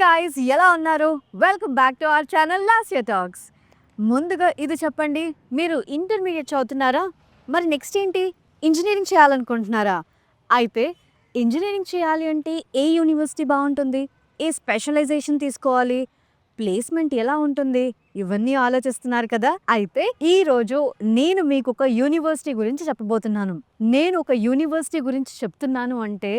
Guys ఎలా ఉన్నారు? Welcome back to our channel Lasya talks. ముందుగా ఇది చెప్పండి, మీరు ఇంటర్మీడియట్ చదువుతున్నారా? మరి నెక్స్ట్ ఏంటి? ఇంజనీరింగ్ చేయాలనుకుంటున్నారా? అయితే ఇంజనీరింగ్ చేయాలి అంటే ఏ యూనివర్సిటీ బాగుంటుంది? ఏ స్పెషలైజేషన్ తీసుకోవాలి? ప్లేస్మెంట్ ఎలా ఉంటుంది? ఇవన్నీ ఆలోచిస్తున్నారు కదా. అయితే ఈ రోజు నేను మీకు ఒక యూనివర్సిటీ గురించి చెప్పబోతున్నాను. నేను ఒక యూనివర్సిటీ గురించి చెప్తున్నాను అంటే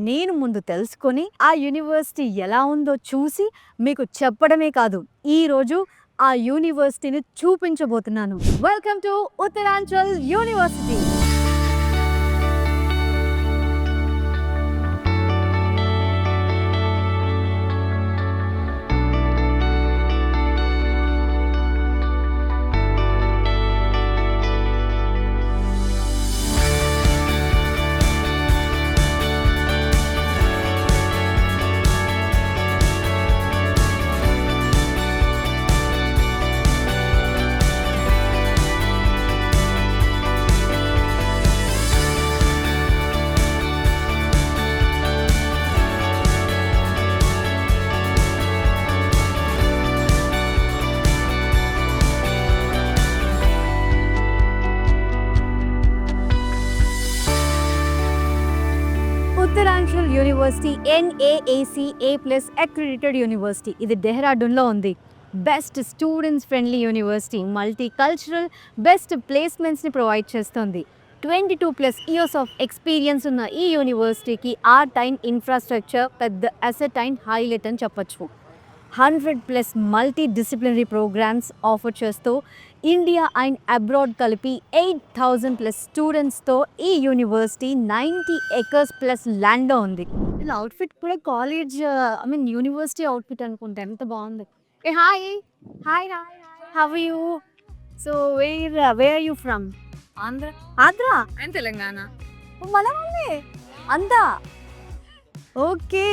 నేను ముందు తెలుసుకొని ఆ యూనివర్సిటీ ఎలా ఉందో చూసి మీకు చెప్పడమే కాదు, ఈ రోజు ఆ యూనివర్సిటీని చూపించబోతున్నాను. Welcome to Uttaranchal University. Uttaranchal University NAAC A+ accredited university. ఇది డెహ్రాడూన్లో ఉంది. Best students friendly university, multi cultural, best ప్లేస్మెంట్స్ని ప్రొవైడ్ చేస్తుంది. 22+ ఇయర్స్ ఆఫ్ ఎక్స్పీరియన్స్ ఉన్న ఈ యూనివర్సిటీకి ఆర్ట్ అండ్ ఇన్ఫ్రాస్ట్రక్చర్ పెద్ద అసెట్ అండ్ హైలైట్ అని చెప్పొచ్చు. 100+ మల్టీ డిసిప్లినరీ ప్రోగ్రామ్స్ ఆఫర్ చేస్తూ ఇండియా అండ్ అబ్రాడ్ కలిపి 8,000+ స్టూడెంట్స్తో ఈ యూనివర్సిటీ 90 acres+ ల్యాండ్లో ఉంది. ఇలా అవుట్ఫిట్ కూడా కాలేజ్ యూనివర్సిటీ అవుట్ఫిట్ అనుకుంటే ఎంత బాగుంది. Hi hi how are you? So where are you from? Andhra Andhra and Telangana. మన వాళ్ళే అంతా. ఓకే,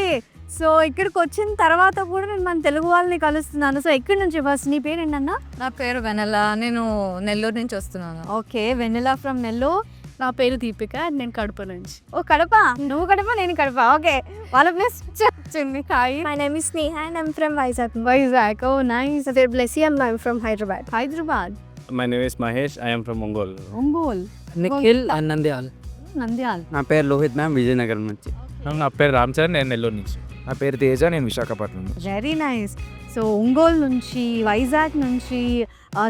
సో ఇక్కడికి వచ్చిన తర్వాత కూడా నేను మన తెలుగు వాళ్ళని కలుస్తున్నాను. సో ఎక్కడి నుంచి ఫస్ట్? నీ పేరు ఏంటన్నా? నా పేరు వెనెల, నేను నెల్లూరు నుంచి వస్తున్నాను. Okay, Vennela from Nellore. నా పేరు దీపిక, నేను కడప నుంచి. ఓ కడప, నువ్వు కడప నేను కడప. ఓకే, వాళ్ళ ప్లేస్ వచ్చింది. Hi, My name is Sneha and I'm from Vizag. Vizag. Oh nice. Blessy and I'm from Hyderabad. Hyderabad. My name is Mahesh. I am from Ongole. Ongole, Nikhil and Nandyal. Nandyal. నా పేరు లోహిత్ మ్యామ్, విజయనగరం నుంచి. నా పేరు రామ్ చరణ్, నేను నెల్లూరు నుంచి. నా పేరు తేజ, నేను విశాఖపట్నం నుంచి. Very nice. సో ఒంగోల్ నుంచి, వైజాగ్ నుంచి,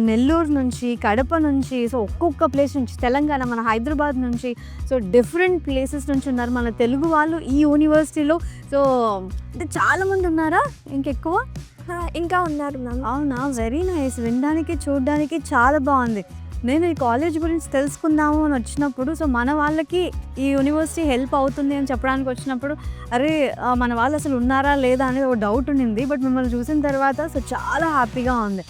నెల్లూరు నుంచి, కడప నుంచి, సో ఒక్కొక్క ప్లేస్ నుంచి, తెలంగాణ, మన హైదరాబాద్ నుంచి, సో డిఫరెంట్ ప్లేసెస్ నుంచి ఉన్నారు మన తెలుగు వాళ్ళు ఈ యూనివర్సిటీలో. సో అంటే చాలామంది ఉన్నారా ఇంకెక్కువ? ఇంకా ఉన్నారు మ్యామ్. అవునా, వెరీ నైస్. వినడానికి చూడడానికి చాలా బాగుంది. నేను ఈ కాలేజ్ గురించి తెలుసుకుందాము అని వచ్చినప్పుడు, సో మన వాళ్ళకి ఈ యూనివర్సిటీ హెల్ప్ అవుతుంది అని చెప్పడానికి వచ్చినప్పుడు, అరే మన వాళ్ళు అసలు ఉన్నారా లేదా అనేది ఒక డౌట్ ఉండింది. బట్ మిమ్మల్ని చూసిన తర్వాత సో చాలా హ్యాపీగా ఉంది.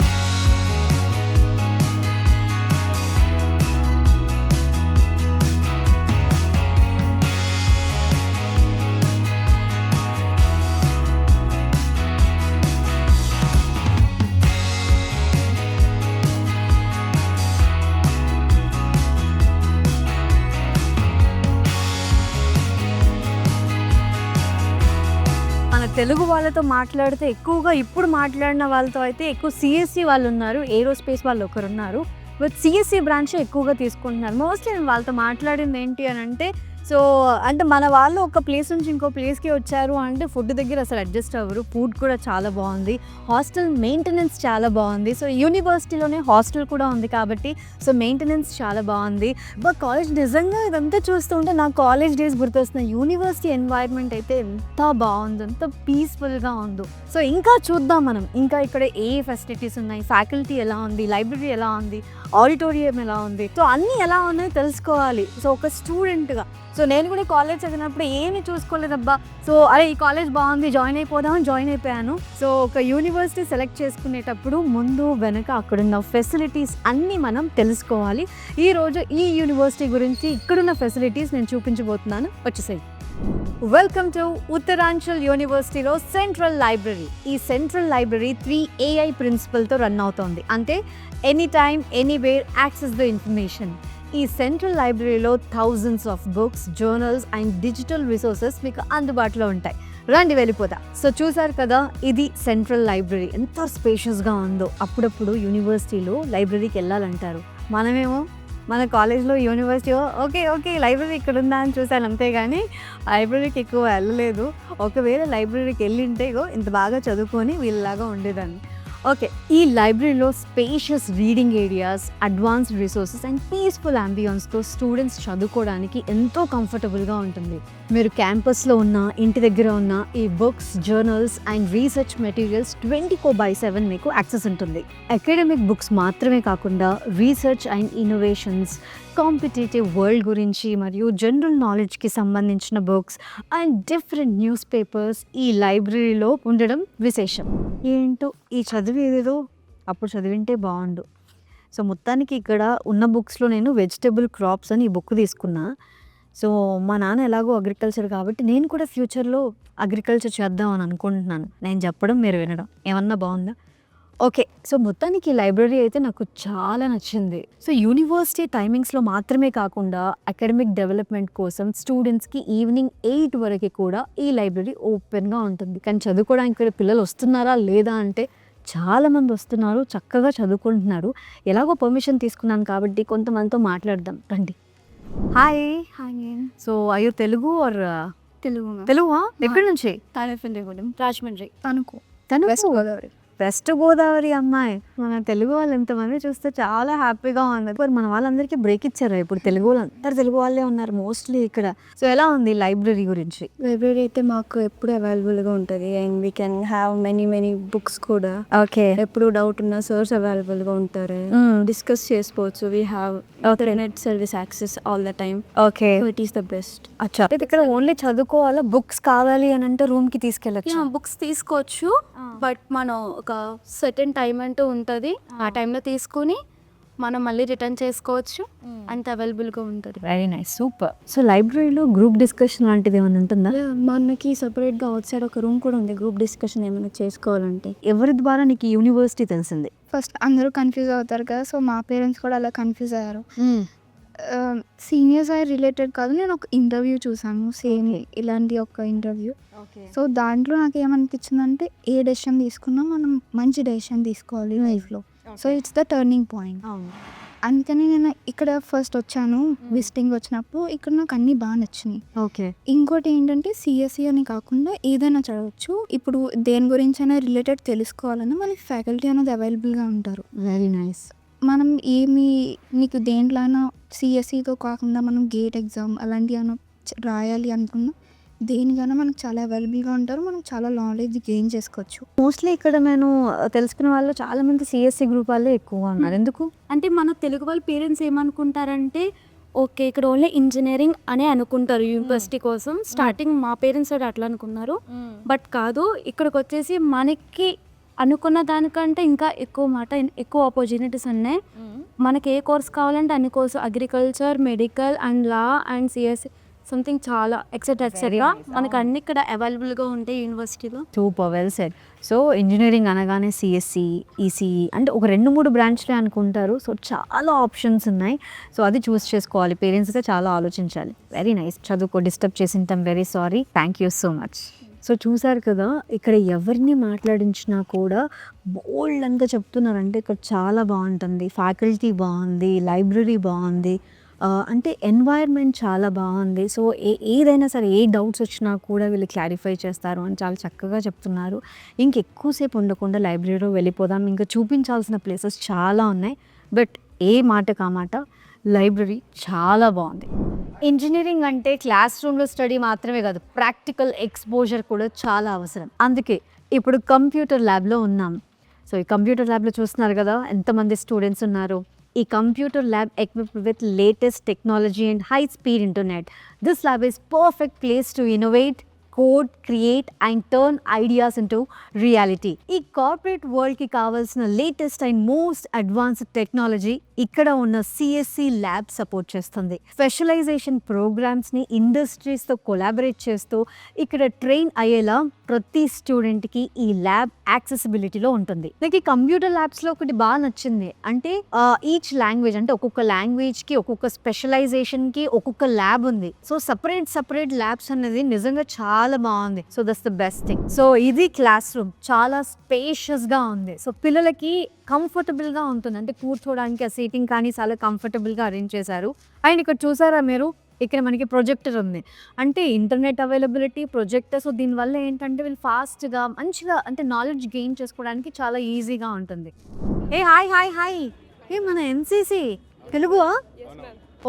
మన తెలుగు వాళ్ళతో మాట్లాడితే ఎక్కువగా ఇప్పుడు మాట్లాడిన వాళ్ళతో అయితే ఎక్కువ CSE వాళ్ళు ఉన్నారు, ఏరోస్పేస్ వాళ్ళు ఒకరు ఉన్నారు. బట్ CSE బ్రాంచ్ ఎక్కువగా తీసుకుంటున్నారు. మోస్ట్లీ నేను వాళ్ళతో మాట్లాడింది ఏంటి అని అంటే, సో అంటే మన వాళ్ళు ఒక ప్లేస్ నుంచి ఇంకో ప్లేస్కి వచ్చారు అంటే ఫుడ్ దగ్గర అసలు అడ్జస్ట్ అవ్వరు. ఫుడ్ కూడా చాలా బాగుంది, హాస్టల్ మెయింటెనెన్స్ చాలా బాగుంది. సో యూనివర్సిటీలోనే హాస్టల్ కూడా ఉంది కాబట్టి సో మెయింటెనెన్స్ చాలా బాగుంది. బట్ కాలేజ్ నిజంగా ఇదంతా చూస్తుంటే నాకు కాలేజ్ డేస్ గుర్తొస్తున్నాయి. యూనివర్సిటీ ఎన్వైర్న్మెంట్ అయితే ఎంత బాగుందో, ఎంత పీస్ఫుల్గా ఉందో. సో ఇంకా చూద్దాం మనం, ఇంకా ఇక్కడ ఏ ఫెసిలిటీస్ ఉన్నాయి, ఫ్యాకల్టీ ఎలా ఉంది, లైబ్రరీ ఎలా ఉంది, ఆడిటోరియం ఎలా ఉంది, సో అన్నీ ఎలా ఉన్నాయో తెలుసుకోవాలి. సో ఒక స్టూడెంట్గా సో నేను కూడా కాలేజ్ చదివినప్పుడు ఏమీ చూసుకోలేదబ్బా. సో అరే ఈ కాలేజ్ బాగుంది, జాయిన్ అయిపోదామని జాయిన్ అయిపోయాను. సో ఒక యూనివర్సిటీ సెలెక్ట్ చేసుకునేటప్పుడు ముందు వెనక అక్కడున్న ఫెసిలిటీస్ అన్నీ మనం తెలుసుకోవాలి. ఈరోజు ఈ యూనివర్సిటీ గురించి ఇక్కడున్న ఫెసిలిటీస్ నేను చూపించబోతున్నాను. వచ్చేసాయి. వెల్కమ్ టు ఉత్తరాంచల్ యూనివర్సిటీలో సెంట్రల్ లైబ్రరీ. ఈ సెంట్రల్ లైబ్రరీ 3 AI ప్రిన్సిపల్తో రన్ అవుతోంది. అంటే any time anywhere access the information. ఈ సెంట్రల్ లైబ్రరీలో thousands of books, journals and digital resources మీకు అందుబాటులో ఉంటాయి. రండి వెళ్ళిపోతా. సో చూసారు కదా, ఇది సెంట్రల్ లైబ్రరీ ఎంత స్పేషియస్గా ఉందో. అప్పుడప్పుడు యూనివర్సిటీలో లైబ్రరీకి వెళ్ళాలంటారు, మనమేమో మన కాలేజ్లో యూనివర్సిటీ ఓకే లైబ్రరీ ఇక్కడ ఉందా అని చూశాను అంతేగాని లైబ్రరీకి ఎక్కువ వెళ్ళలేదు. ఒకవేళ లైబ్రరీకి వెళ్ళింటే ఇంత బాగా చదువుకొని వీళ్ళలాగా ఉండేదాన్ని. ఓకే, ఈ లైబ్రరీలో spacious reading areas, advanced resources and peaceful అంబియన్స్తో స్టూడెంట్స్ చదువుకోవడానికి ఎంతో కంఫర్టబుల్గా ఉంటుంది. మీరు క్యాంపస్లో ఉన్న, ఇంటి దగ్గర ఉన్న ఈ books, journals and research materials 24/7 మీకు యాక్సెస్ ఉంటుంది. అకాడమిక్ బుక్స్ మాత్రమే కాకుండా research and innovations, competitive world గురించి మరియు జనరల్ నాలెడ్జ్కి సంబంధించిన books and different news papers ఈ లైబ్రరీలో ఉండడం విశేషం. ఏంటో ఈ చదివేదో అప్పుడు చదివింటే బాగుండు. సో మొత్తానికి ఇక్కడ ఉన్న బుక్స్లో నేను వెజిటబుల్ క్రాప్స్ అని ఈ బుక్ తీసుకున్నా. సో మా నాన్న ఎలాగో అగ్రికల్చర్ కాబట్టి నేను కూడా ఫ్యూచర్లో అగ్రికల్చర్ చేద్దాం అని అనుకుంటున్నాను. నేను చెప్పడం మీరు వినడం ఏమన్నా బాగుందా? ఓకే, సో మొత్తానికి లైబ్రరీ అయితే నాకు చాలా నచ్చింది. సో యూనివర్సిటీ టైమింగ్స్లో మాత్రమే కాకుండా అకాడమిక్ డెవలప్మెంట్ కోసం స్టూడెంట్స్కి ఈవినింగ్ 8 వరకు కూడా ఈ లైబ్రరీ ఓపెన్గా ఉంటుంది. కానీ చదువుకోవడానికి ఇక్కడ పిల్లలు వస్తున్నారా లేదా అంటే చాలామంది వస్తున్నారు, చక్కగా చదువుకుంటున్నారు. ఎలాగో పర్మిషన్ తీసుకున్నాను కాబట్టి కొంతమందితో మాట్లాడదాం రండి. హాయ్. సో అయ్యో తెలుగు ఆర్ తెలుగు? ఎక్కడి నుంచి? తాడేపల్లిగూడెం, రాజమండ్రి, తను వెస్ట్ గోదావరి. వెస్ట్ గోదావరి అమ్మాయి. మన తెలుగు వాళ్ళు ఎంతమంది చూస్తే చాలా హ్యాపీగా ఉంది. మరి మన వాళ్ళందరికీ బ్రేక్ ఇచ్చారు. ఇప్పుడు తెలుగు వాళ్ళు అందరు తెలుగు వాళ్ళే ఉన్నారు మోస్ట్లీ ఇక్కడ. సో ఎలా ఉంది లైబ్రరీ గురించి? లైబ్రరీ అయితే మాకు ఎప్పుడు అవైలబుల్గా ఉంటుంది and we can have many books కూడా. ఓకే, ఎప్పుడు డౌట్ ఉన్న సర్స్ అవైలబుల్గా ఉంటారు, డిస్కస్ చేసుకోవచ్చు. We have internet service access all the time. Okay, it is the best. అచ్చా, ఇక్కడ ఓన్లీ చదువుకోవాలా? బుక్స్ కావాలి అని అంటే రూమ్కి తీసుకెళ్ళచ్చు? బుక్స్ తీసుకోవచ్చు, బట్ మనం ఒక సర్టెన్ టైం అంటూ ఉంటుంది. ఆ టైంలో తీసుకుని మనం మళ్ళీ రిటర్న్ చేసుకోవచ్చు. అంత అవైలబుల్గా ఉంటుంది. Very nice, super. సో లైబ్రరీలో గ్రూప్ డిస్కషన్ లాంటిది ఏమైనా ఉంటుందా? మనకి సపరేట్గా అవుట్ సైడ్ ఒక రూమ్ కూడా ఉంది గ్రూప్ డిస్కషన్ ఏమైనా చేసుకోవాలంటే. ఎవరి ద్వారా నీకు యూనివర్సిటీ తెలిసింది? ఫస్ట్ అందరూ కన్ఫ్యూజ్ అవుతారు కదా, సో మా పేరెంట్స్ కూడా అలా కన్ఫ్యూజ్ అయ్యారు. సీనియర్స్ రిలేటెడ్ కాదు, నేను ఒక ఇంటర్వ్యూ చూసాను, సేమ్ ఇలాంటి ఒక ఇంటర్వ్యూ. సో దాంట్లో నాకు ఏమనిపించిందంటే ఏ డెసిషన్ తీసుకున్నా మనం మంచి డెసిషన్ తీసుకోవాలి లైఫ్లో. So it's the turning point. అందుకని నేను ఇక్కడ ఫస్ట్ వచ్చాను, విజిటింగ్ వచ్చినప్పుడు ఇక్కడ నాకు అన్నీ బాగా నచ్చినాయి. ఓకే, ఇంకోటి ఏంటంటే సిఎస్సి అని కాకుండా ఏదైనా చదవచ్చు. ఇప్పుడు దేని గురించి అయినా రిలేటెడ్ తెలుసుకోవాలన్నా మనకి ఫ్యాకల్టీ అనేది అవైలబుల్గా ఉంటారు. Very nice. మనం నీకు దేంట్లో అయినా సిఎస్సితో కాకుండా మనం గేట్ ఎగ్జామ్ అలాంటివి ఏమైనా రాయాలి అనుకున్నా దేనికైనా మనకు చాలా అవైలబుల్గా ఉంటారు. మనం చాలా నాలెడ్జ్ గెయిన్ చేసుకోవచ్చు. మోస్ట్లీ ఇక్కడ నేను తెలుసుకున్న వాళ్ళు చాలా మంది సిఎస్సి గ్రూప్ వాళ్ళే ఎక్కువగా ఉన్నారు. ఎందుకు అంటే మన తెలుగు వాళ్ళ పేరెంట్స్ ఏమనుకుంటారంటే ఓకే ఇక్కడ ఓన్లీ ఇంజనీరింగ్ అనే అనుకుంటారు యూనివర్సిటీ కోసం. స్టార్టింగ్ మా పేరెంట్స్ అట్లా అనుకున్నారు, బట్ కాదు. ఇక్కడికి వచ్చేసి మనకి అనుకున్న దానికంటే ఇంకా ఎక్కువ ఆపర్చునిటీస్ ఉన్నాయి. మనకి ఏ కోర్స్ కావాలంటే అన్ని course, agriculture, medical and law and CSC something చాలా ఎక్సెట్రా మనకు అన్ని ఇక్కడ అవైలబుల్గా ఉంటాయి యూనివర్సిటీలో. Super, well said. So engineering అనగానే సిఎస్సి, ఈసీఈ అంటే ఒక 2-3 బ్రాంచ్లే అనుకుంటారు. సో చాలా ఆప్షన్స్ ఉన్నాయి. సో అది చూస్ చేసుకోవాలి. పేరెంట్స్ అయితే చాలా ఆలోచించాలి. Very nice. చదువుకో, డిస్టర్బ్ చేసింటాం, very sorry. Thank you so much. So చూసారు కదా, ఇక్కడ ఎవరిని మాట్లాడించినా కూడా బోల్డ్ అంతా చెప్తున్నారంటే ఇక్కడ చాలా బాగుంటుంది, ఫ్యాకల్టీ బాగుంది, లైబ్రరీ బాగుంది, అంటే ఎన్వైర్న్మెంట్ చాలా బాగుంది. సో ఏదైనా సరే ఏ డౌట్స్ వచ్చినా కూడా వీళ్ళు క్లారిఫై చేస్తారు అని చాలా చక్కగా చెప్తున్నారు. ఇంకెక్కువసేపు ఉండకుండా లైబ్రరీలో వెళ్ళిపోదాం. ఇంకా చూపించాల్సిన ప్లేసెస్ చాలా ఉన్నాయి, బట్ ఏ మాట కామాట లైబ్రరీ చాలా బాగుంది. ఇంజనీరింగ్ అంటే క్లాస్ రూమ్లో స్టడీ మాత్రమే కాదు, ప్రాక్టికల్ ఎక్స్పోజర్ కూడా చాలా అవసరం. అందుకే ఇప్పుడు కంప్యూటర్ ల్యాబ్లో ఉన్నాం. సో ఈ కంప్యూటర్ ల్యాబ్లో చూస్తున్నారు కదా ఎంతమంది స్టూడెంట్స్ ఉన్నారు. ఈ computer lab equipped with latest technology and high speed internet. This lab is perfect place to innovate, code, create and turn ideas into reality. ఈ కార్పొరేట్ వరల్డ్కి కావాల్సిన latest and most advanced technology ఇక్కడ ఉన్న CSC lab support చేస్తుంది. Specialisation ప్రోగ్రామ్స్ని ఇండస్ట్రీస్తో collaborate చేస్తూ ఇక్కడ train అయ్యేలా ప్రతి స్టూడెంట్కి ఈ ల్యాబ్ యాక్సెసిబిలిటీలో ఉంటుంది. నాకు ఈ కంప్యూటర్ ల్యాబ్స్లో ఒకటి బాగా నచ్చింది. అంటే ఈచ్ లాంగ్వేజ్, అంటే ఒక్కొక్క లాంగ్వేజ్కి ఒక్కొక్క స్పెషలైజేషన్కి ఒక్కొక్క ల్యాబ్ ఉంది. సో సపరేట్ ల్యాబ్స్ అనేది నిజంగా చాలా బాగుంది. So that's the best thing. So ఇది క్లాస్ రూమ్, చాలా స్పేషియస్గా ఉంది. సో పిల్లలకి కంఫర్టబుల్గా ఉంటుంది, అంటే కూర్చోడానికి ఆ సీటింగ్ కానీ చాలా కంఫర్టబుల్గా అరేంజ్ చేశారు. అండ్ ఇక్కడ చూసారా మీరు, ఇక్కడ మనకి ప్రొజెక్టర్ ఉంది. అంటే ఇంటర్నెట్ అవైలబిలిటీ, ప్రొజెక్టర్. సో దీనివల్ల ఏంటంటే వీళ్ళు ఫాస్ట్గా మంచిగా అంటే నాలెడ్జ్ గెయిన్ చేసుకోవడానికి చాలా ఈజీగా ఉంటుంది. హాయ్ ఏ మన ఎన్సీసీ తెలుగు?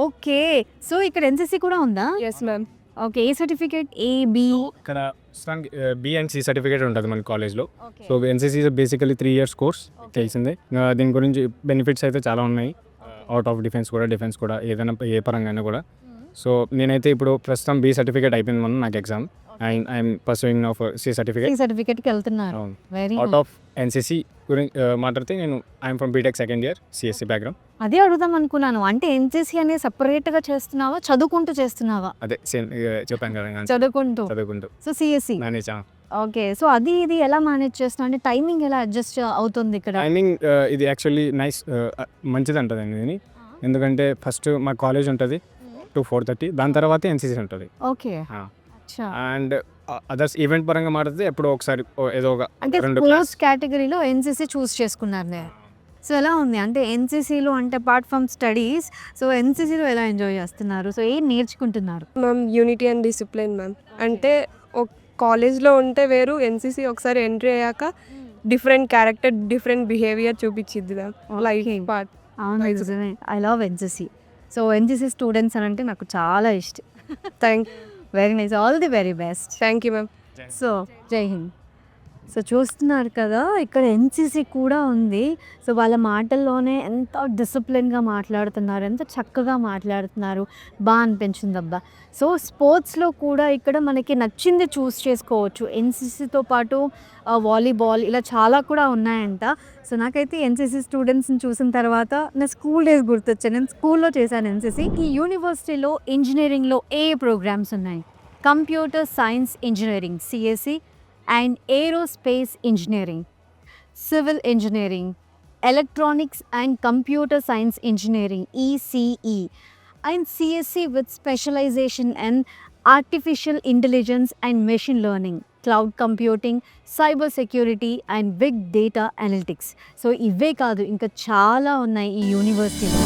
ఓకే, సో ఇక్కడ ఎన్సీసీ కూడా ఉందా? Yes ma'am. ఓకే, ఏ సర్టిఫికేట్? AB? ఇక్కడ BNC సర్టిఫికేట్ ఉంటుంది మన కాలేజ్లో. So NCC basically 3 years course, తెలిసిందే. దీని గురించి బెనిఫిట్స్ అయితే చాలా ఉన్నాయి. అవుట్ ఆఫ్ డిఫెన్స్ కూడా ఏదైనా ఏ పరంగా కూడా. సో నేనైతే ఇప్పుడు ప్రస్తుతం B సర్టిఫికేట్ అయిపోయింది మొన్న నాకు exam. And I'm pursuing of C certificate. ఈ సర్టిఫికేట్కి వెళ్తున్నారు. వెరీ అవుట్ ఆఫ్ NCC గురించి మాట్లాడితే నేను I'm from BTech second year, CSC background. అదే అడుగుదాం అనుకున్నాను. అంటే ఎన్సీసీ అనేది సపరేట్గా చేస్తున్నావా, చదువుకుంటూ చేస్తున్నావా? అదే సేమ్ చెప్పాను కదా, చదువుకుంటూ. So CSC. Manage. Okay, so అది ఇది ఎలా మేనేజ్ చేస్తున్నా, అంటే టైమింగ్ ఎలా అడ్జస్ట్ అవుతుంది ఇక్కడ? టైమింగ్ ఇది యాక్చువల్లీ నైస్, మంచిది అంటదండి ఇది. ఎందుకంటే ఫస్ట్ మా కాలేజ్ ఉంటుంది to 4:30, దాని తర్వాత NCC ఉంటుంది. ఓకే, అండ్ అదర్స్ ఈవెంట్ పరంగా మాట్లాడితే ఎప్పుడో ఒకసారి ఏదో ఒక అంటే 2 స్పోర్ట్స్ కేటగిరీలో ఎన్సీసీ చూస్ చేసుకున్నారు. సో ఎలా ఉంది అంటే ఎన్సీసీలో, అంటే అపార్ట్ ఫ్రమ్ స్టడీస్, సో ఎన్సీసీలో ఎలా ఎంజాయ్ చేస్తున్నారు? సో ఏం నేర్చుకుంటున్నారు? Ma'am unity and discipline ma'am. అంటే కాలేజ్లో ఉంటే వేరు, ఎన్సీసీ ఒకసారి ఎంట్రీ అయ్యాక డిఫరెంట్ క్యారెక్టర్, డిఫరెంట్ బిహేవియర్ చూపించిద్ది ma'am. Life part. I love NCC. So NCC students అని అంటే నాకు చాలా ఇష్టం. Very nice, all the very best. Thank you ma'am. So Jai Hind. So చూస్తున్నారు కదా, ఇక్కడ ఎన్సీసీ కూడా ఉంది. సో వాళ్ళ మాటల్లోనే ఎంత డిసిప్లిన్గా మాట్లాడుతున్నారు, ఎంత చక్కగా మాట్లాడుతున్నారు, బాగా అనిపించింది అబ్బా. సో స్పోర్ట్స్లో కూడా ఇక్కడ మనకి నచ్చింది చూస్ చేసుకోవచ్చు. ఎన్సీసీతో పాటు వాలీబాల్ ఇలా చాలా కూడా ఉన్నాయంట. సో నాకైతే ఎన్సీసీ స్టూడెంట్స్ని చూసిన తర్వాత నా స్కూల్ డేస్ గుర్తొచ్చాయి. నేను స్కూల్లో చేశాను ఎన్సీసీ. ఈ యూనివర్సిటీలో ఇంజనీరింగ్లో ఏ ప్రోగ్రామ్స్ ఉన్నాయి? Computer science engineering CSE, and aerospace engineering, civil engineering, electronics and computer science engineering ECE, and CSE with specialization in artificial intelligence and machine learning, cloud computing, cyber security and big data analytics. So ఇవే కాదు, ఇంకా చాలా ఉన్నాయి ఈ యూనివర్సిటీలో.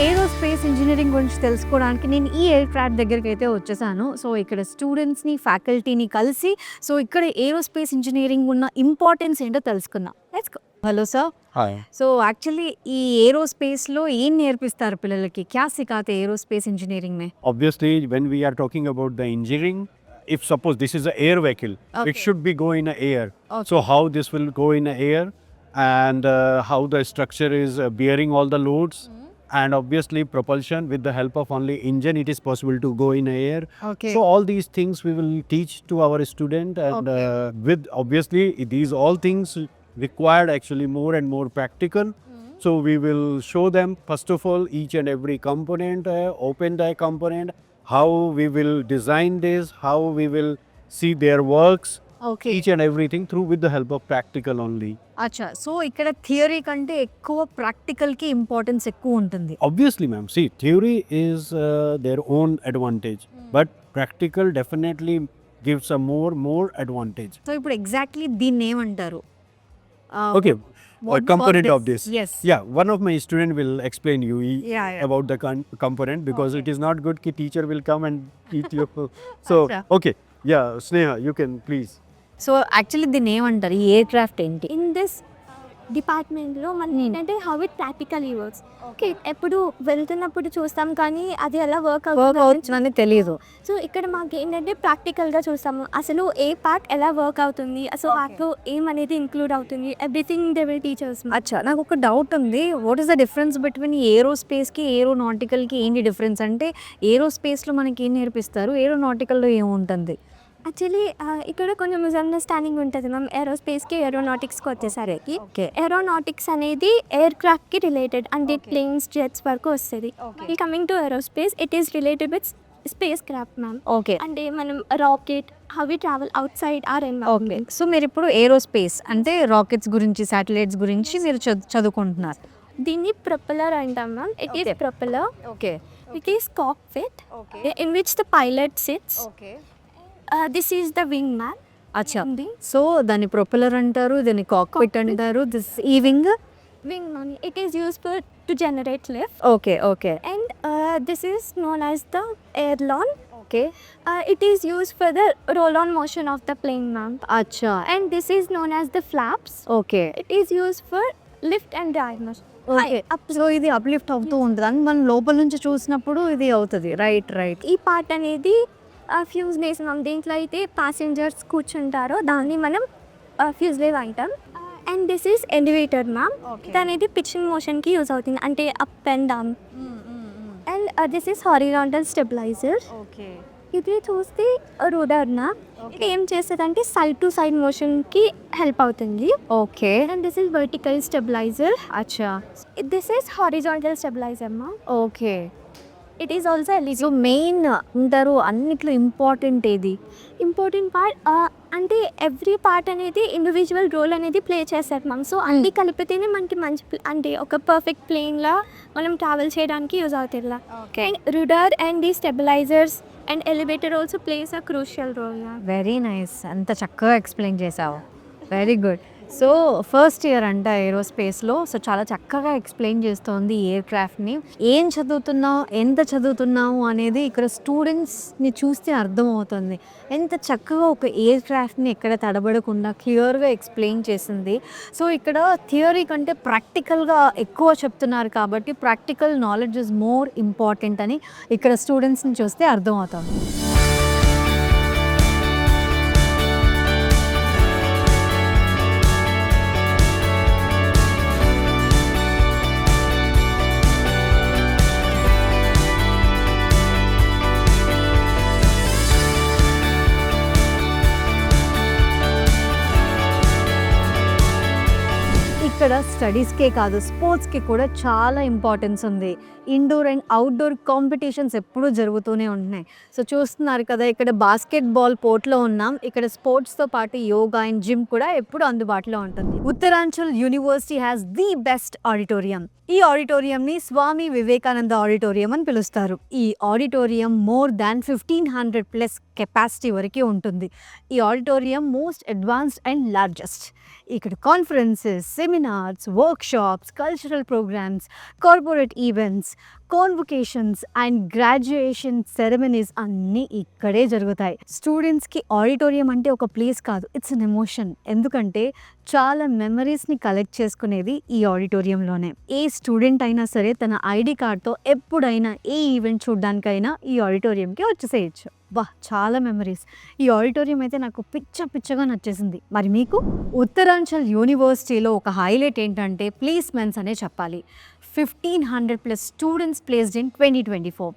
Aerospace engineering గురించి తెలుసుకోవడానికి నేను ఈ ఎయిర్ క్రాఫ్ట్ దగ్గరికి అయితే వచ్చేసాను. సో ఇక్కడ స్టూడెంట్స్ని, ఫ్యాకల్టీని కలిసి సో ఇక్కడ ఏరోస్పేస్ ఇంజనీరింగ్ ఉన్న ఇంపార్టెన్స్ ఏంటో తెలుసుకుందాం. Let's go. Hello sir. Hi. So actually ఈ ఏరోస్పేస్లో ఏం నేర్పిస్తారు పిల్లలకి? క్యా సిఖాతే ఏరోస్పేస్ ఇంజనీరింగ్ మే? Obviously, when we are talking about the engineering, if suppose this is an air vehicle, Okay. it should be go in a air. Okay. So how this will go in a air, and how the structure is bearing all the loads, and obviously propulsion with the help of only engine, it is possible to go in a air. Okay. So all these things we will teach to our student, and with obviously these all things required actually more and more practical. So we will show them first of all each and every component, open the component, how we will design this, how we will see their works, okay. each and everything through with the help of practical only. అచ్చా, so ఇక్కడ theory కంటే ఎక్కువ ప్రాక్టికల్కి importance ఎక్కువ ఉంటుంది. Obviously, ma'am, see, theory is their own advantage, but practical definitely gives a more advantage. So ఇప్పుడు exactly దీన్ని ఏమంటారు? Okay, what a component about of this. Yes. Yeah, one of my student will explain you Yeah. about the component, because Okay. it is not good ki teacher will come and teach you. So, Acha. okay, yeah, Sneha, you can please. So actually దీన్ని ఏమంటారు? ఈ air craft ఏంటి? In this డిపార్ట్మెంట్లో మనకి ఏంటంటే how it practically works. Okay, ఎప్పుడు వెళ్తున్నప్పుడు చూస్తాం కానీ అది ఎలా వర్క్ అవుతుందని తెలియదు. సో ఇక్కడ మాకు ఏంటంటే ప్రాక్టికల్గా చూస్తాము అసలు ఏ పార్ట్ ఎలా వర్క్ అవుతుంది, అసలు వాటిలో ఏమనేది ఇంక్లూడ్ అవుతుంది, ఎవ్రీథింగ్ దే విల్ టీచర్స్. అచ్చా, నాకు ఒక డౌట్ ఉంది. What is the difference between ఏరోస్పేస్కి ఏరోనాటికల్కి? ఏంటి డిఫరెన్స్ అంటే ఏరోస్పేస్లో మనకి ఏం నేర్పిస్తారు, ఏరోనాటికల్లో ఏముంటుంది? యాక్చువల్లీ ఇక్కడ కొంచెం మిస్అండర్స్టాండింగ్ ఉంటుంది మ్యామ్ ఏరోస్పేస్కి ఏరోనాటిక్స్కి వచ్చేసరికి ఏరోనాటిక్స్ అనేది ఎయిర్ క్రాఫ్ట్కి రిలేటెడ్ అంటే ప్లేన్స్ జెట్స్ వరకు వస్తుంది ఈ coming to aerospace it is related with spacecraft ma'am okay అంటే మనం rocket how we travel outside or okay environment. So మీరు ఇప్పుడు ఏరోస్పేస్ అంటే రాకెట్స్ గురించి శాటిలైట్స్ గురించి మీరు చదువుకుంటున్నారు. దీన్ని ప్రొపెల్లర్ అంటాం ma'am. It is propeller, okay it is cockpit in which the pilot sits. Okay this is the wing man. అచ్చా, సో దాన్ని ప్రొపెల్లర్ అంటారు, దాన్ని కాక్పిట్ అంటారు. ఈ wing Wing man, it is used for to generate lift, okay okay and this is known as the aileron. Okay It is used for the roll-on motion of the plane, ma'am. అచ్చా And this is known as the flaps. Okay It is used for lift and drag motion. Okay so ఇది uplift అవుతూ ఉంటుంది అని మనం లోపల నుంచి చూసినప్పుడు ఇది అవుతుంది. రైట్ రైట్ ఈ పార్ట్ అనేది ఫ్యూజ్లేస్ మ్యామ్. దీంట్లో అయితే ప్యాసింజర్స్ కూర్చుంటారో దాన్ని మనం ఫ్యూజ్లేస్ అంటాం. And this is elevator ma'am. ఇది అనేది పిచ్చింగ్ మోషన్కి యూజ్ అవుతుంది అంటే up and down. And this is horizontal stabiliser. Okay ఇది చూస్తే రూడర్ మ్యామ్. ఇది ఏం చేస్తుందంటే సైడ్ టు సైడ్ మోషన్కి హెల్ప్ అవుతుంది. Okay and this is vertical stabiliser. అచ్చా this is horizontal stabiliser ma'am. Okay it is also so eligible. Main అంటారు అన్నిట్లో ఇంపార్టెంట్ ఏది? ఇంపార్టెంట్ పార్ట్ అంటే ఎవ్రీ పార్ట్ అనేది ఇండివిజువల్ రోల్ అనేది ప్లే చేస్తారు మ్యామ్. సో అన్నీ కలిపితేనే మనకి మంచి అంటే ఒక పర్ఫెక్ట్ ప్లేన్లా మనం ట్రావెల్ చేయడానికి యూజ్ అవుతుంది. Okay rudder and the stabilisers and elevator also plays a crucial role. Very nice, అంత చక్కగా ఎక్స్ప్లెయిన్ చేసావు. Very good. So first year అంట ఏరోస్పేస్లో, సో చాలా చక్కగా ఎక్స్ప్లెయిన్ చేస్తోంది ఎయిర్ క్రాఫ్ట్ని. ఏం చదువుతున్నావు, ఎంత చదువుతున్నావు అనేది ఇక్కడ స్టూడెంట్స్ని చూస్తే అర్థమవుతుంది. ఎంత చక్కగా ఒక ఎయిర్ క్రాఫ్ట్ని ఎక్కడ తడబడకుండా క్లియర్గా ఎక్స్ప్లెయిన్ చేసింది. సో ఇక్కడ థియరీ కంటే ప్రాక్టికల్గా ఎక్కువ చెప్తున్నారు కాబట్టి practical knowledge is more important అని ఇక్కడ స్టూడెంట్స్ని చూస్తే అర్థమవుతుంది. ఇక్కడ స్టడీస్కే కాదు స్పోర్ట్స్కి కూడా చాలా ఇంపార్టెన్స్ ఉంది. ఇండోర్ అండ్ అవుట్డోర్ కాంపిటీషన్స్ ఎప్పుడూ జరుగుతూనే ఉంటున్నాయి. సో చూస్తున్నారు కదా, ఇక్కడ బాస్కెట్బాల్ పోర్ట్లో ఉన్నాం. ఇక్కడ స్పోర్ట్స్తో పాటు యోగా అండ్ జిమ్ కూడా ఎప్పుడు అందుబాటులో ఉంటుంది. Uttaranchal university has the best auditorium. ఈ ఆడిటోరియంని స్వామి వివేకానంద ఆడిటోరియం అని పిలుస్తారు. ఈ ఆడిటోరియం మోర్ దాన్ 1500+ కెపాసిటీ వరకు ఉంటుంది. ఈ auditorium most advanced and largest. ఇక్కడ conferences, seminars, workshops, cultural programmes, corporate events, convocations and graduation ceremonies అన్నీ ఇక్కడే జరుగుతాయి. స్టూడెంట్స్కి ఆడిటోరియం అంటే ఒక ప్లేస్ కాదు, ఇట్స్ అన్ ఎమోషన్. ఎందుకంటే చాలా మెమరీస్ని కలెక్ట్ చేసుకునేది ఈ ఆడిటోరియంలోనే. ఏ స్టూడెంట్ అయినా సరే తన ఐడి కార్డ్తో ఎప్పుడైనా ఏ ఈవెంట్ చూడడానికైనా ఈ ఆడిటోరియంకి వచ్చేసేయచ్చు. వా, చాలా మెమరీస్. ఈ ఆడిటోరియం అయితే నాకు పిచ్చగా నచ్చేసింది. మరి మీకు? ఉత్తరాంచల్ యూనివర్సిటీలో ఒక హైలైట్ ఏంటంటే ప్లేస్మెంట్స్ అనే చెప్పాలి. 1500+ students placed in 2024.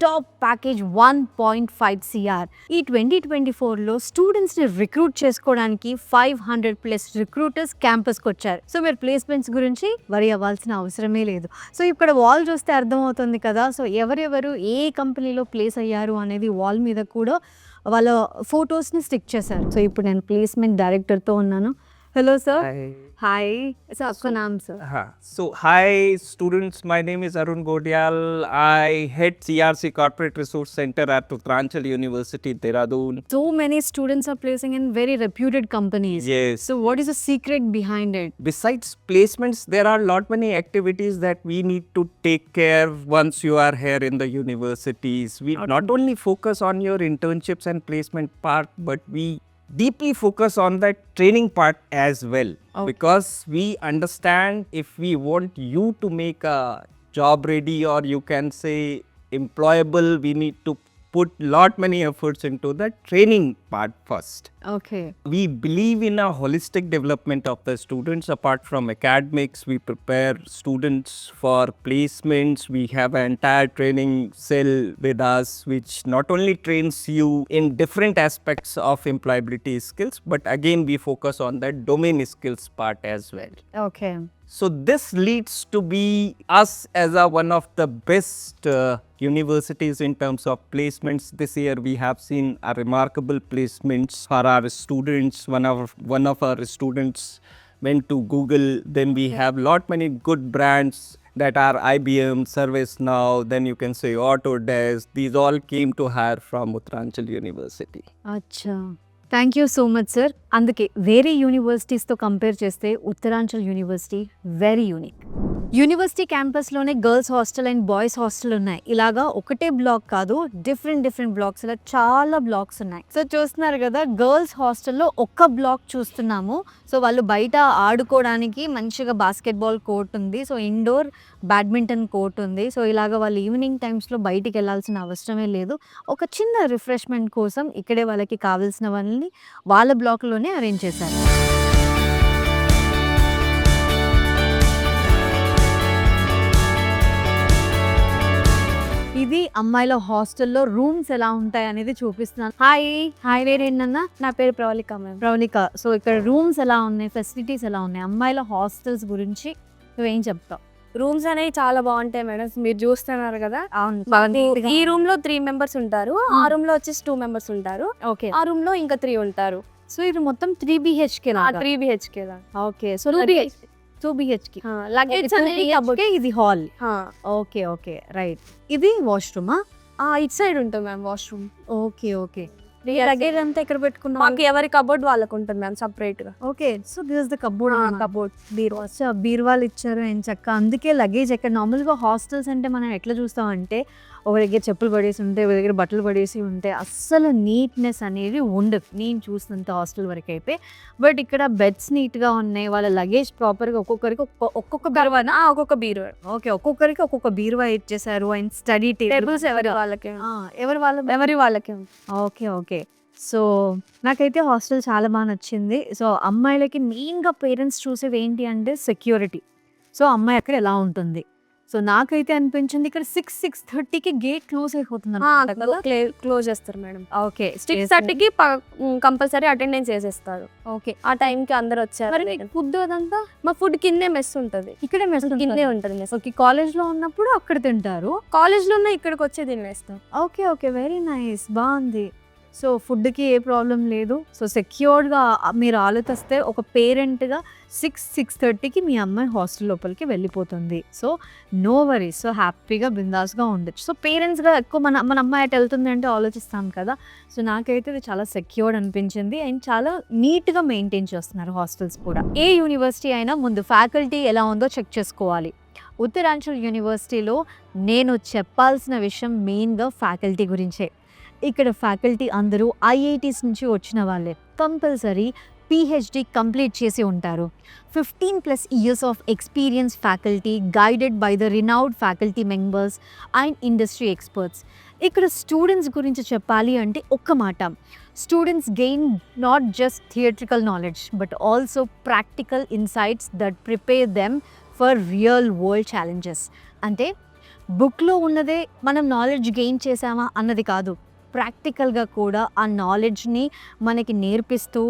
Top package 1.5 CR. ఈ 2024లో స్టూడెంట్స్ని రిక్రూట్ చేసుకోవడానికి 500+ రిక్రూటర్స్ క్యాంపస్కి వచ్చారు. సో మీరు ప్లేస్మెంట్స్ గురించి వరి అవ్వాల్సిన అవసరమే లేదు. సో ఇక్కడ వాల్ చూస్తే అర్థమవుతుంది కదా. సో ఎవరెవరు ఏ కంపెనీలో ప్లేస్ అయ్యారు అనేది వాల్ మీద కూడా వాళ్ళ ఫొటోస్ని స్టిక్ చేశారు. సో ఇప్పుడు నేను ప్లేస్మెంట్ డైరెక్టర్తో ఉన్నాను. Hello sir. हाय सर, आपका नाम सर? हाँ, so hi students, my name is Arun Godial. I head CRC Corporate Resource Center at Uttaranchal University, Dehradun. So many students are placing in very reputed companies. Yes. So what is the secret behind it? Besides placements, there are lot many activities that we need to take care once you are here in the universities. We not only focus on your internships and placement part, but we deeply focus on the training part as well. Because we understand if we want you to make a job ready, or you can say employable, we need to put lot many efforts into the training part first. Okay. We believe in a holistic development of the students. Apart from academics, we prepare students for placements. We have an entire training cell with us which not only trains you in different aspects of employability skills, but again we focus on the domain skills part as well. Okay. So this leads to be us as one of the best universities in terms of placements. This year we have seen a remarkable placements for our students. One of our students went to Google. Then we have many good brands that are IBM, ServiceNow, then you can say Autodesk. These all came to hire from Uttaranchal University. అచ్చా. Thank you so much sir. అందుకే వేరే యూనివర్సిటీస్తో compare చేస్తే Uttaranchal University very unique. University క్యాంపస్లోనే girls hostel and boys hostel ఉన్నాయి. ఇలాగా ఒకటే black కాదు, డిఫరెంట్ బ్లాక్స్, ఇలా చాలా బ్లాక్స్ ఉన్నాయి. సో చూస్తున్నారు కదా, గర్ల్స్ హాస్టల్లో ఒక్క బ్లాక్ చూస్తున్నాము. సో వాళ్ళు బయట ఆడుకోవడానికి మంచిగా బాస్కెట్బాల్ కోర్ట్ ఉంది, సో ఇండోర్ బ్యాడ్మింటన్ కోర్ట్ ఉంది. సో ఇలాగ వాళ్ళు ఈవినింగ్ టైమ్స్లో బయటికి వెళ్ళాల్సిన అవసరమే లేదు. ఒక చిన్న రిఫ్రెష్మెంట్ కోసం ఇక్కడే వాళ్ళకి కావాల్సిన వాళ్ళని వాళ్ళ బ్లాక్లోనే అరేంజ్ చేశారు. ఇది అమ్మాయిల హాస్టల్లో రూమ్స్ ఎలా ఉంటాయి అనేది చూపిస్తున్నాను. హాయ్ వేరేంటన్నా? నా పేరు ప్రవళిక మ్యామ్. ప్రవళిక. సో ఇక్కడ రూమ్స్ ఎలా ఉన్నాయి, ఫెసిలిటీస్ ఎలా ఉన్నాయి, అమ్మాయిల హాస్టల్స్ గురించి నువ్వేం చెప్తావు? రూమ్స్ అనేవి చాలా బాగుంటాయి మేడం. మీరు చూస్తున్నారు కదా, అవును. ఈ రూమ్ లో 3 members ఉంటారు, ఆ రూమ్ లో వచ్చేసి 2 members ఉంటారు, ఓకే. ఆ రూమ్ లో ఇంకా 3 ఉంటారు. సో ఇది మొత్తం 3 BHK 3 BHK okay. So 2 BHK luggage అనేది ఇది హాల్. Okay right. ఇది వాష్రూమా? ఇటు సైడ్ ఉంటుంది మ్యామ్ వాష్రూమ్. ఓకే. లగేజ్ అంతా ఇక్కడ పెట్టుకున్నాం. మాకు ఎవరి కబోర్డ్ వాళ్ళకు ఉంటుంది మ్యామ్ సపరేట్ గా. Okay. So this is the cupboard. Cupboard బీరువాలు ఇచ్చారు ఏం చక్క. అందుకే లగేజ్ ఎక్కడ నార్మల్గా హాస్టల్స్ అంటే మనం ఎట్లా చూస్తామంటే ఒక దగ్గర చెప్పులు పడేసి ఉంటాయి, ఒక దగ్గర బట్టలు పడేసి ఉంటాయి, అస్సలు నీట్నెస్ అనేది ఉండదు నేను చూసినంత హాస్టల్ వరకు అయితే. బట్ ఇక్కడ బెడ్స్ నీట్గా ఉన్నాయి, వాళ్ళ లగేజ్ ప్రాపర్గా ఒక్కొక్కరికి ఒక్కొక్క బీరువానా? ఒక్కొక్క బీరువా. ఓకే. ఒక్కొక్కరికి ఒక్కొక్క బీరువా ఇచ్చేసారు. అండ్ స్టడీ టేబుల్స్ ఎవరి వాళ్ళకి. ఎవరి వాళ్ళకి. ఓకే. సో నాకైతే హాస్టల్ చాలా బాగా నచ్చింది. సో అమ్మాయిలకి మెయిన్గా పేరెంట్స్ చూసేది ఏంటి అంటే సెక్యూరిటీ. సో అమ్మాయి అక్కడ ఎలా ఉంటుంది. సో నాకైతే అనిపించింది ఇక్కడ 6:30కి గేట్ క్లోజ్ అయిపోతుంది. క్లోజ్ చేస్తారు మేడం. ఓకే. 6:30కి కంపల్సరీ అటెండెన్స్ వేసేస్తారు. ఓకే. ఆ టైంకి అందరు వచ్చారు. ఫుడ్ అదంతా మా ఫుడ్ కిందే మెస్ ఉంటుంది. ఇక్కడే మెస్ కిందే ఉంటుంది మెస్. ఓకే. కాలేజ్లో ఉన్నప్పుడు అక్కడ తింటారు, కాలేజ్లో ఉన్న ఇక్కడికి వచ్చే తినేస్తాం. ఓకే. వెరీ నైస్, బాగుంది. సో ఫుడ్కి ఏ ప్రాబ్లం లేదు. సో సెక్యూర్డ్గా మీరు ఆలోచిస్తే ఒక పేరెంట్గా 6:30కి మీ అమ్మాయి హాస్టల్ లోపలికి వెళ్ళిపోతుంది. So no worries. సో హ్యాపీగా బిందాస్గా ఉండొచ్చు. సో పేరెంట్స్గా ఎక్కువ మన అమ్మాయి అటు వెళ్తుంది అంటే ఆలోచిస్తాం కదా. సో నాకైతే ఇది చాలా సెక్యూర్డ్ అనిపించింది అండ్ చాలా నీట్గా మెయింటైన్ చేస్తున్నారు హాస్టల్స్ కూడా. ఏ యూనివర్సిటీ అయినా ముందు ఫ్యాకల్టీ ఎలా ఉందో చెక్ చేసుకోవాలి. ఉత్తరాంచల్ యూనివర్సిటీలో నేను చెప్పాల్సిన విషయం మెయిన్గా ఫ్యాకల్టీ గురించే. ఇక్కడ ఫ్యాకల్టీ అందరూ ఐఐటీస్ నుంచి వచ్చిన వాళ్ళే. కంపల్సరీ PhD కంప్లీట్ చేసి ఉంటారు. 15+ years of experience faculty guided by the renowned faculty members and industry experts. ఇక్కడ స్టూడెంట్స్ గురించి చెప్పాలి అంటే ఒక్క మాట, students gain not just theoretical knowledge but also practical insights that prepare them for real world challenges. అంటే బుక్లో ఉన్నదే మనం నాలెడ్జ్ గెయిన్ చేసామా అన్నది కాదు, ప్రాక్టికల్గా కూడా ఆ నాలెడ్జ్ని మనకి నేర్పిస్తూ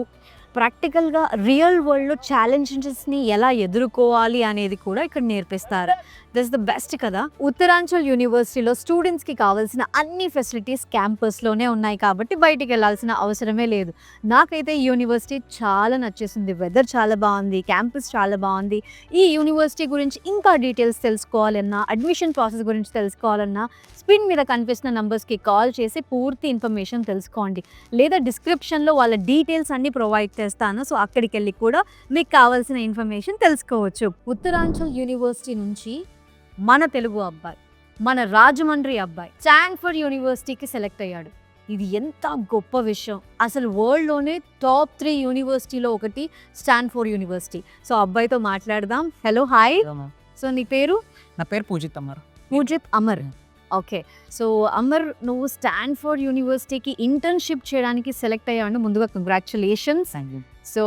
ప్రాక్టికల్గా రియల్ వరల్డ్లో ఛాలెంజెస్ని ఎలా ఎదుర్కోవాలి అనేది కూడా ఇక్కడ నేర్పిస్తారు. దిస్ ద బెస్ట్ కదా. ఉత్తరాంచల్ యూనివర్సిటీలో స్టూడెంట్స్కి కావాల్సిన అన్ని ఫెసిలిటీస్ క్యాంపస్లోనే ఉన్నాయి కాబట్టి బయటికి వెళ్ళాల్సిన అవసరమే లేదు. నాకైతే ఈ యూనివర్సిటీ చాలా నచ్చేసింది. వెదర్ చాలా బాగుంది, క్యాంపస్ చాలా బాగుంది. ఈ యూనివర్సిటీ గురించి ఇంకా డీటెయిల్స్ తెలుసుకోవాలన్నా, అడ్మిషన్ ప్రాసెస్ గురించి తెలుసుకోవాలన్నా స్క్రీన్ మీద కనిపిస్తున్న నంబర్స్కి కాల్ చేసి పూర్తి ఇన్ఫర్మేషన్ తెలుసుకోండి. లేదా డిస్క్రిప్షన్లో వాళ్ళ డీటెయిల్స్ అన్నీ ప్రొవైడ్ చేస్తాను. సో అక్కడికి వెళ్ళి కూడా మీకు కావాల్సిన ఇన్ఫర్మేషన్ తెలుసుకోవచ్చు. ఉత్తరాంచల్ యూనివర్సిటీ నుంచి మన తెలుగు అబ్బాయి, మన రాజమండ్రి అబ్బాయి స్టాన్ఫోర్డ్ యూనివర్సిటీకి సెలెక్ట్ అయ్యాడు. ఇది ఎంత గొప్ప విషయం. అసలు వరల్డ్లోనే టాప్ 3 యూనివర్సిటీలో ఒకటి స్టాన్ఫోర్డ్ యూనివర్సిటీ. సో అబ్బాయితో మాట్లాడదాం. Hello, hi. సో నీ పేరు? నా పేరు పూజిత్ అమర్. పూజిత్ అమర్. ఓకే. సో అమర్, నువ్వు స్టాన్ఫోర్డ్ యూనివర్సిటీకి ఇంటర్న్‌షిప్ చేయడానికి సెలెక్ట్ అయ్యావంటే ముందుగా కంగ్రాచ్యులేషన్స్. Thank you. సో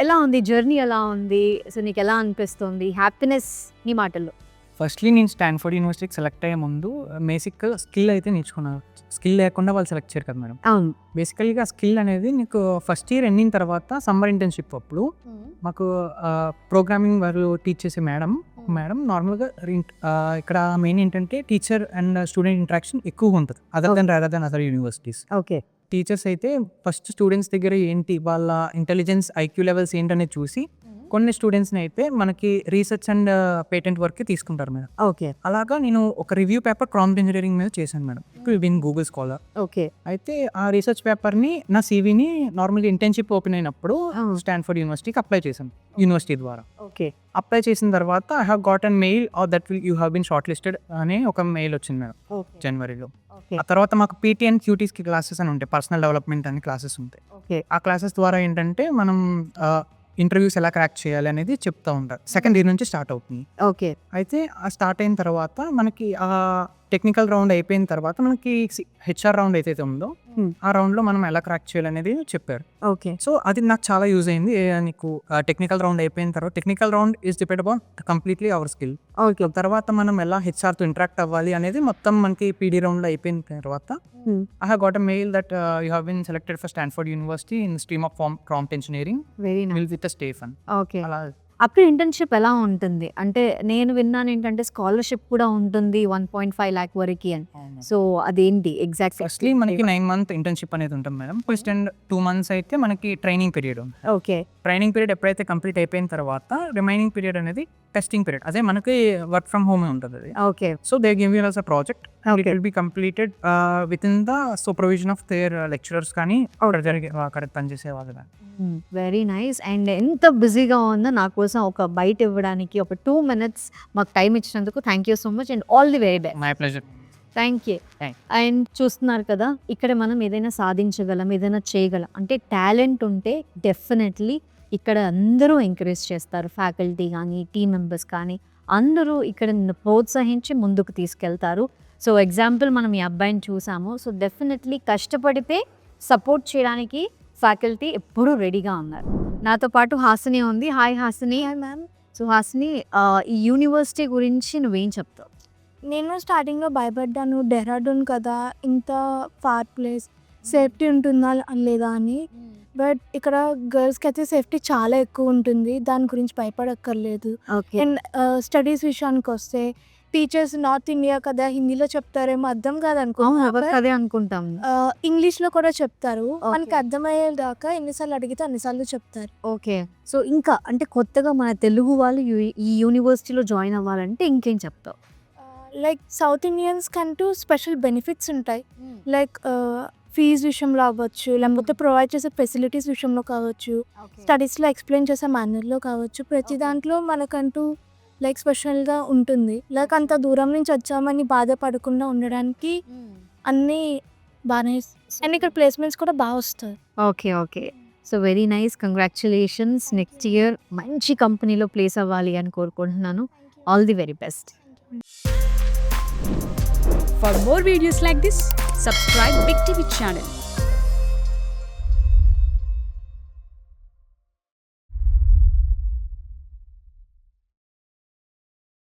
ఎలా ఉంది జర్నీ, ఎలా ఉంది? సో నీకు ఎలా అనిపిస్తుంది? హ్యాపీనెస్ నీ మాటల్లో. ఫస్ట్లీ నేను స్టాన్ఫోర్డ్ యూనివర్సిటీకి సెలెక్ట్ అయ్యే ముందు బేసిక్గా స్కిల్ అయితే నేర్చుకున్నాను. స్కిల్ లేకుండా వాళ్ళు సెలెక్ట్ చేయరు కదా మేడం. అవును. బేసికల్గా స్కిల్ అనేది నీకు ఫస్ట్ ఇయర్ ఎండింగ్ తర్వాత సమ్మర్ ఇంటర్న్షిప్ అప్పుడు మాకు ప్రోగ్రామింగ్ వాళ్ళు టీచ్ చేసే మేడం నార్మల్గా ఇక్కడ మెయిన్ ఏంటంటే టీచర్ అండ్ స్టూడెంట్ ఇంటరాక్షన్ ఎక్కువగా ఉంటుంది rather than other universities. Okay. Teachers అయితే ఫస్ట్ స్టూడెంట్స్ దగ్గర ఏంటి వాళ్ళ ఇంటెలిజెన్స్ ఐక్యూ లెవెల్స్ ఏంటనేది చూసి కొన్ని స్టూడెంట్స్ని అయితే మనకి రీసెర్చ్ అండ్ పేటెంట్ వర్క్కి తీసుకుంటారు మేడం. ఓకే. అలాగా నేను ఒక రివ్యూ పేపర్ ప్రాంప్ట్ ఇంజనీరింగ్ మీద చేశాను మేడం. విన్ గూగుల్ స్కాలర్. ఓకే. అయితే ఆ రీసెర్చ్ పేపర్ని నా సీవీని నార్మల్గా ఇంటర్న్షిప్ ఓపెన్ అయినప్పుడు స్టాన్ఫోర్డ్ యూనివర్సిటీకి అప్లై చేశాను యూనివర్సిటీ ద్వారా. ఓకే. అప్లై చేసిన తర్వాత I have got an mail that will you have been shortlisted అనే ఒక మెయిల్ వచ్చింది మేడం జనవరిలో. ఆ తర్వాత మాకు పీటీ అండ్ క్యూటీస్కి క్లాసెస్ అని ఉంటాయి, పర్సనల్ డెవలప్మెంట్ అని క్లాసెస్ ఉంటాయి. ఓకే. ఆ క్లాసెస్ ద్వారా ఏంటంటే మనం ఇంటర్వ్యూస్ ఎలా క్రాక్ చేయాలి అనేది చెప్తూ ఉంటారు. సెకండ్ ఇయర్ నుంచి స్టార్ట్ అవుతుంది. ఓకే. అయితే ఆ స్టార్ట్ అయిన తర్వాత మనకి ఆ టెక్నికల్ రౌండ్ అయిపోయిన తర్వాత మనకి హెచ్ఆర్ రౌండ్ ఏదైతే ఉందో ఆ రౌండ్లో మనం ఎలా క్రాక్ చేయాలనేది చెప్పారు. ఓకే. సో అది నాకు చాలా యూజ్ అయింది. నీకు టెక్నికల్ రౌండ్ అయిపోయిన తర్వాత technical round is depend upon completely our skill. Okay. తర్వాత మనం ఎలా హెచ్ఆర్తో ఇంటరాక్ట్ అవ్వాలి అనేది మొత్తం మనకి పీడీ రౌండ్లో అయిపోయిన తర్వాత I have got a mail that you have been selected for Stanford University in stream of prompt engineering very nice. With Stefan. Okay. అలా అప్పుడు ఇంటర్న్‌షిప్ ఎలా ఉంటుంది? అంటే నేను విన్నాను ఏంటంటే స్కాలర్‌షిప్ కూడా ఉంటుంది 1.5 lakh వరకి అని. సో అదేంటి ఎగ్జాక్ట్? ఫస్ట్లీ మనకి 9 month ఇంటర్న్షిప్ అనేది ఉంటుంది మేడం. ఫస్ట్ అండ్ 2 months అయితే మనకి ట్రైనింగ్ పీరియడ్ ఉంది. ఓకే. ట్రైనింగ్ పీరియడ్ ఎప్పుడైతే కంప్లీట్ అయిపోయిన తర్వాత రిమైనింగ్ పీరియడ్ అనేది టెస్టింగ్ పీరియడ్. అదే మనకి వర్క్ ఫ్రమ్ హోమ్ ఉంటుంది అది. Okay. So they give you us a project. It Okay. Will be completed with in the supervision of their lecturers కానీ అక్కడ పనిచేసే వాళ్ళు కానీ. Very nice. అండ్ ఎంత బిజీగా ఉందో నా కోసం ఒక బైట్ ఇవ్వడానికి ఒక 2 minutes మాకు టైం ఇచ్చినందుకు thank you so much and all the very best. My pleasure. Thank you. Thank and చూస్తున్నారు కదా, ఇక్కడ మనం ఏదైనా సాధించగలం, ఏదైనా చేయగలం అంటే టాలెంట్ ఉంటే డెఫినెట్లీ ఇక్కడ అందరూ ఎంకరేజ్ చేస్తారు. ఫ్యాకల్టీ కానీ టీమ్ మెంబర్స్ కానీ అందరూ ఇక్కడ నిన్ను ప్రోత్సహించి ముందుకు తీసుకెళ్తారు. సో ఎగ్జాంపుల్ మనం ఈ అబ్బాయిని చూసాము. సో డెఫినెట్లీ కష్టపడితే సపోర్ట్ చేయడానికి ఫ్యాకల్టీ ఎప్పుడూ రెడీగా ఉన్నారు. నాతో పాటు హాసిని ఉంది. Hi Hasini. Ma'am. So Hasini, ఈ యూనివర్సిటీ గురించి నువ్వేం చెప్తావు? నేను స్టార్టింగ్లో భయపడ్డాను, డెహ్రాడూన్ కదా ఇంత ఫార్ ప్లేస్, సేఫ్టీ ఉంటుందా లేదా అని. బట్ ఇక్కడ గర్ల్స్కి అయితే సేఫ్టీ చాలా ఎక్కువ ఉంటుంది, దాని గురించి భయపడక్కర్లేదు. ఓకే. అండ్ స్టడీస్ విషయానికి వస్తే టీచర్స్ నార్త్ ఇండియా కదా, హిందీలో చెప్తారేమో అర్థం కాదనుకో, అదే అనుకుంటాం. ఇంగ్లీష్లో కూడా చెప్తారు. Okay. మనకి అర్థమయ్యేదాకా ఎన్నిసార్లు అడిగితే అన్నిసార్లు చెప్తారు. ఓకే. సో ఇంకా అంటే కొత్తగా మన తెలుగు వాళ్ళు ఈ యూనివర్సిటీలో జాయిన్ అవ్వాలంటే ఇంకేం చెప్తావు? లైక్ సౌత్ ఇండియన్స్ కంటూ స్పెషల్ బెనిఫిట్స్ ఉంటాయి. లైక్ ఫీజ్ విషయంలో అవ్వచ్చు, లేకపోతే ప్రొవైడ్ చేసే ఫెసిలిటీస్ విషయంలో కావచ్చు, స్టడీస్లో ఎక్స్ప్లెయిన్ చేసే మేనర్లో కావచ్చు, ప్రతి దాంట్లో మనకంటూ లైక్ స్పెషల్గా ఉంటుంది. లైక్ అంత దూరం నుంచి వచ్చామని బాధపడకుండా ఉండడానికి అన్నీ బాగానే, అండ్ ఇక్కడ ప్లేస్మెంట్స్ కూడా బాగా వస్తాయి. Okay. Okay. So very nice. Congratulations. Next year మంచి కంపెనీలో ప్లేస్ అవ్వాలి అని కోరుకుంటున్నాను. All the very best. For more videos like this, subscribe Big TV channel.